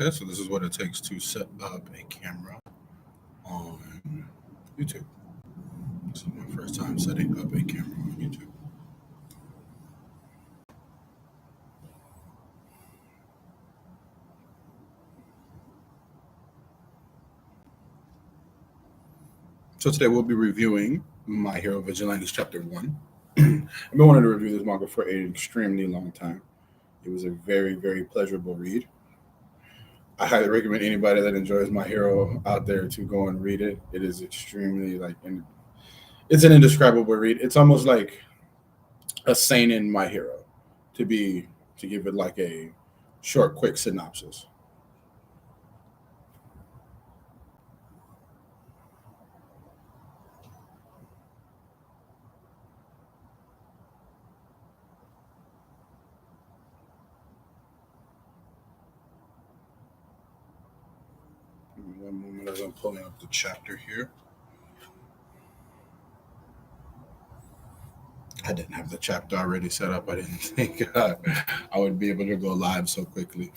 Okay, so this is what it takes to set up a camera on YouTube. This is my first time setting up a camera on YouTube. So today we'll be reviewing My Hero Vigilantes Chapter 1. I've been wanting to review this manga for an extremely long time. It was a very, very pleasurable read. I highly recommend anybody that enjoys My Hero out there to go and read it. It is extremely it's an indescribable read. It's almost like a seinen My Hero to be to give it like a short, quick synopsis. One moment as I'm pulling up the chapter here. I didn't have the chapter already set up. I didn't think I would be able to go live so quickly.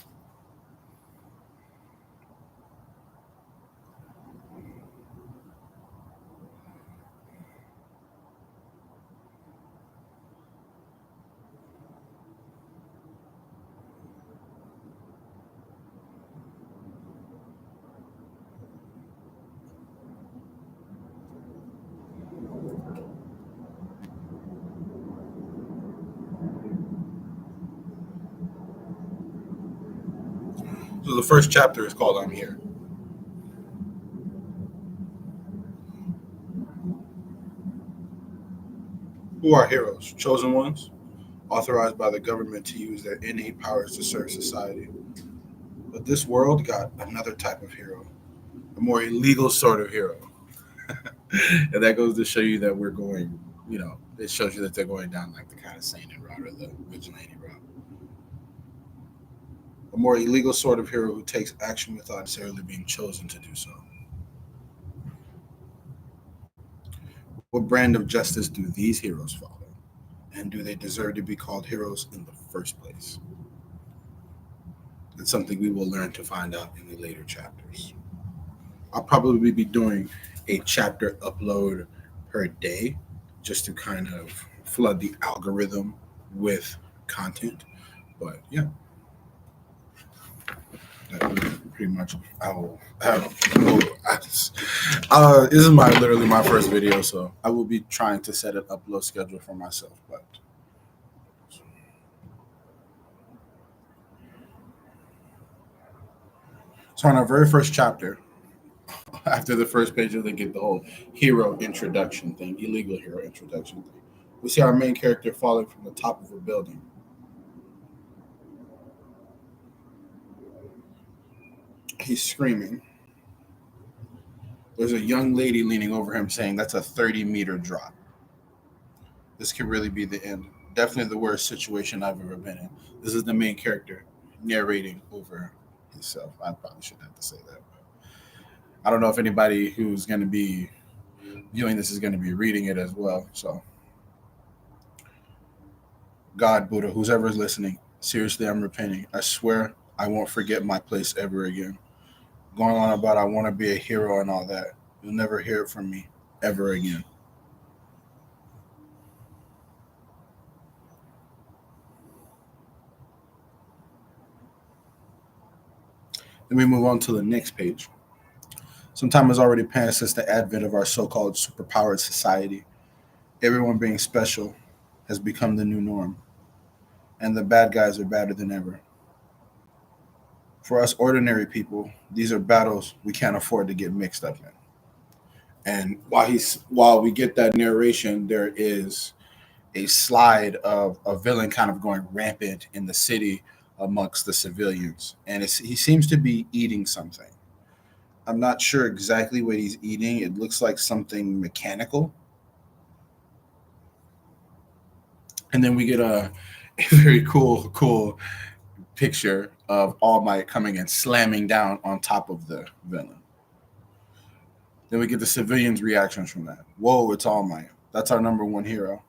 So the first chapter is called I'm Here. Who are heroes? Chosen ones, authorized by the government to use their innate powers to serve society. But this world got another type of hero, a more illegal sort of hero. And that goes to show you that we're going, it shows you that they're going down like the kind of seinen route or the vigilante route. A more illegal sort of hero who takes action without necessarily being chosen to do so. What brand of justice do these heroes follow? And do they deserve to be called heroes in the first place? It's something we will learn to find out in the later chapters. I'll probably be doing a chapter upload per day just to kind of flood the algorithm with content. But yeah, that was pretty much this is literally my first video, so I will be trying to set an upload schedule for myself. But so on our very first chapter, after the first page, they get the whole hero introduction thing, illegal hero introduction thing. We see our main character falling from the top of a building. He's screaming. There's a young lady leaning over him saying that's a 30-meter drop. This could really be the end. Definitely the worst situation I've ever been in. This is the main character narrating over himself. I probably shouldn't have to say that. But I don't know if anybody who's going to be viewing this is going to be reading it as well. So, God, Buddha, who's ever listening, seriously, I'm repenting. I swear I won't forget my place ever again. Going on about I want to be a hero and all that. You'll never hear it from me ever again. Then we move on to the next page. Some time has already passed since the advent of our so-called superpowered society. Everyone being special has become the new norm, and the bad guys are badder than ever. For us ordinary people, these are battles we can't afford to get mixed up in. And while we get that narration, there is a slide of a villain kind of going rampant in the city amongst the civilians, and he seems to be eating something. I'm not sure exactly what he's eating. It looks like something mechanical. And then we get a very cool picture of All Might coming and slamming down on top of the villain. Then we get the civilians' reactions from that. Whoa, it's All Might. That's our number one hero.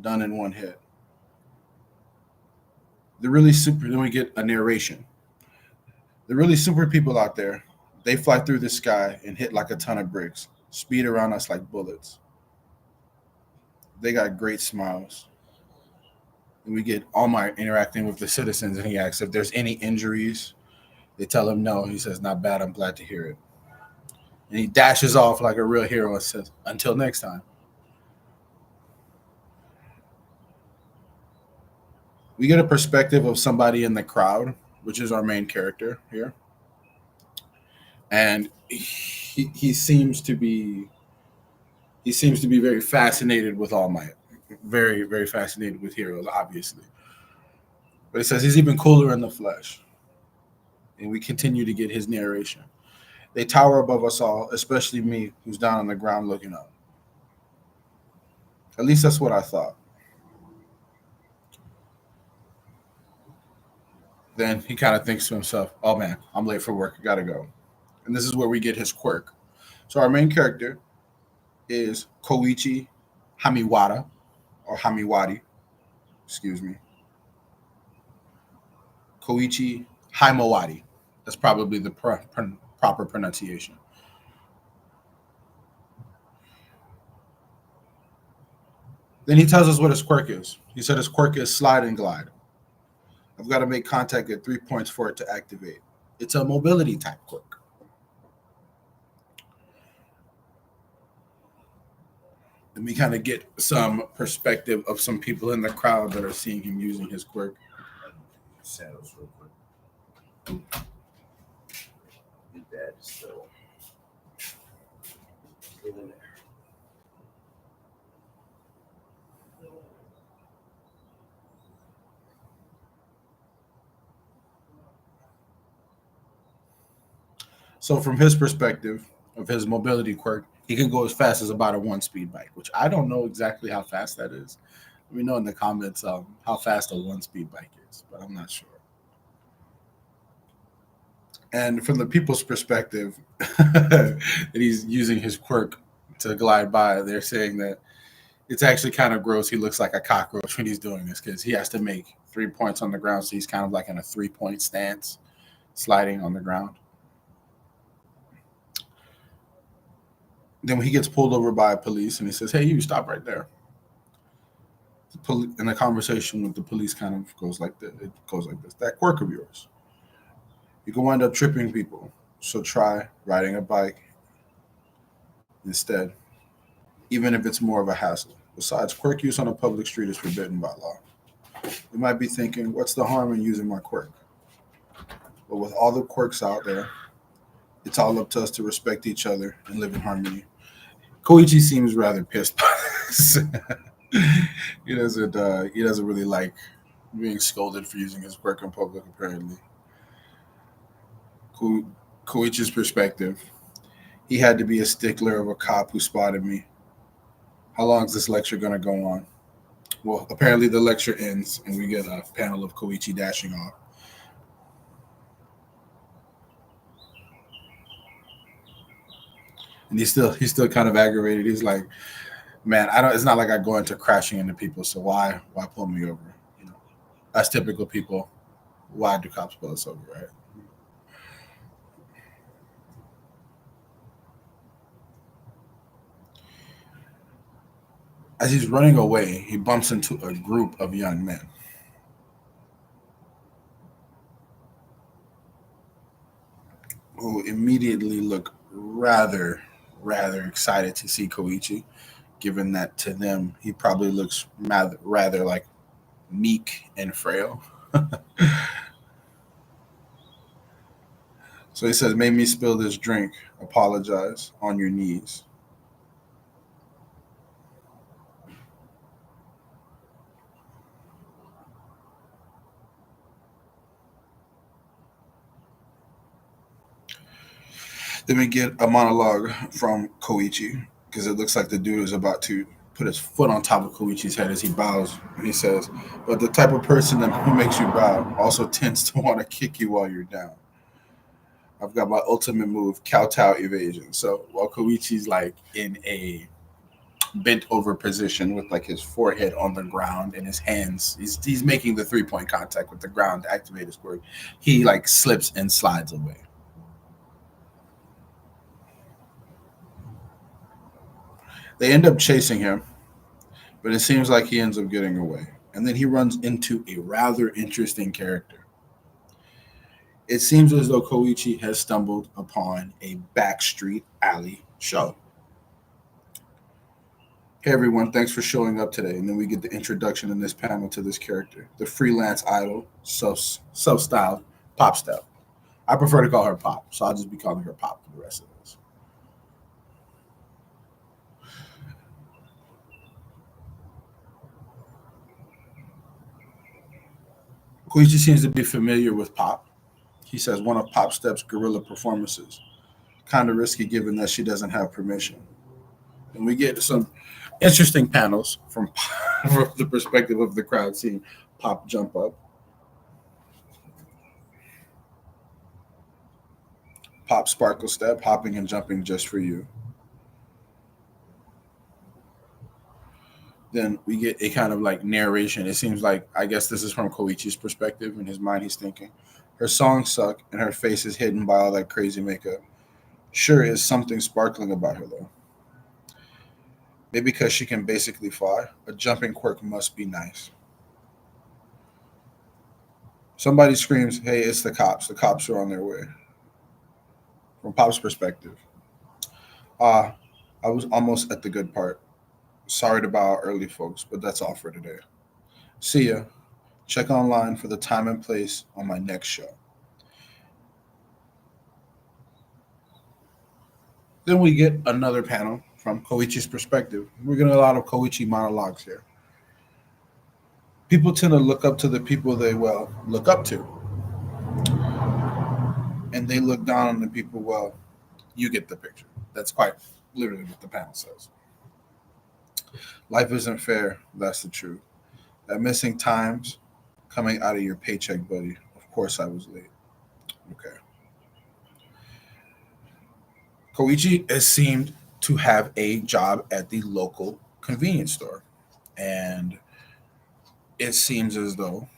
Done in one hit. The really super. Then we get a narration. The really super people out there, they fly through the sky and hit like a ton of bricks, speed around us like bullets. They got great smiles. And we get All Might interacting with the citizens, and he asks if there's any injuries. They tell him no. He says, "Not bad. I'm glad to hear it." And he dashes off like a real hero and says, "Until next time." We get a perspective of somebody in the crowd, which is our main character here, and he seems to be very fascinated with All Might, very very fascinated with heroes, obviously. But it says he's even cooler in the flesh, and we continue to get his narration. They tower above us all, especially me, who's down on the ground looking up. At least that's what I thought. Then he kind of thinks to himself, "Oh man, I'm late for work. I gotta go." And this is where we get his quirk. So our main character is Koichi Hamiwara or Hamiwari, excuse me, Koichi Himawari. That's probably the proper pronunciation. Then he tells us what his quirk is. He said his quirk is slide and glide. I've got to make contact at 3 points for it to activate. It's a mobility type quirk. And we kind of get some perspective of some people in the crowd that are seeing him using his quirk. Saddles real quick. Your dad is still in there. So from his perspective of his mobility quirk, he can go as fast as about a one-speed bike, which I don't know exactly how fast that is. Let me know in the comments how fast a one-speed bike is, but I'm not sure. And from the people's perspective, that he's using his quirk to glide by, they're saying that it's actually kind of gross. He looks like a cockroach when he's doing this because he has to make 3 points on the ground, so he's kind of like in a 3 point stance, sliding on the ground. Then when he gets pulled over by police and he says, "Hey, you stop right there." And the conversation with the police kind of goes like this. It goes like this: "That quirk of yours, you can wind up tripping people. So try riding a bike instead, even if it's more of a hassle. Besides, quirk use on a public street is forbidden by law." You might be thinking, what's the harm in using my quirk? But with all the quirks out there, it's all up to us to respect each other and live in harmony. Koichi seems rather pissed by this. He doesn't really like being scolded for using his quirk in public. Apparently, Ko- Koichi's perspective: he had to be a stickler of a cop who spotted me. How long is this lecture gonna go on? Well, apparently the lecture ends and we get a panel of Koichi dashing off. And he's still kind of aggravated. He's like, "Man, I don't. It's not like I go into crashing into people, so why pull me over? You know, us typical people. Why do cops pull us over, right?" As he's running away, he bumps into a group of young men who immediately look rather excited to see Koichi, given that to them he probably looks rather like meek and frail. So he says, "Made me spill this drink. Apologize on your knees." Then we get a monologue from Koichi because it looks like the dude is about to put his foot on top of Koichi's head as he bows. And he says, "But the type of person that who makes you bow also tends to want to kick you while you're down. I've got my ultimate move, kowtow evasion." So while Koichi's like in a bent over position with like his forehead on the ground and his hands. He's making the 3 point contact with the ground to activate his quirk. He like slips and slides away. They end up chasing him, but it seems like he ends up getting away. And then he runs into a rather interesting character. It seems as though Koichi has stumbled upon a backstreet alley show. Hey everyone, thanks for showing up today. And then we get the introduction in this panel to this character, the freelance idol, self styled Pop Step. I prefer to call her Pop, so I'll just be calling her Pop for the rest of this. Koichi seems to be familiar with Pop. He says one of Pop Step's guerrilla performances. Kind of risky given that she doesn't have permission. And we get some interesting panels from, from the perspective of the crowd seeing Pop jump up. Pop Sparkle Step, hopping and jumping just for you. Then we get a kind of like narration. It seems like, I guess this is from Koichi's perspective. In his mind, he's thinking, her songs suck and her face is hidden by all that crazy makeup. Sure is something sparkling about her though. Maybe because she can basically fly, a jumping quirk must be nice. Somebody screams, hey, it's the cops. The cops are on their way. From Pop's perspective, ah, I was almost at the good part. Sorry to bow out early, folks, but that's all for today. See ya. Check online for the time and place on my next show. Then we get another panel from Koichi's perspective. We're getting a lot of Koichi monologues here. People tend to look up to the people they well look up to, and they look down on the people well. You get the picture. That's quite literally what the panel says. Life isn't fair. That's the truth. That missing times coming out of your paycheck, buddy. Of course, I was late. Okay. Koichi has seemed to have a job at the local convenience store, and it seems as though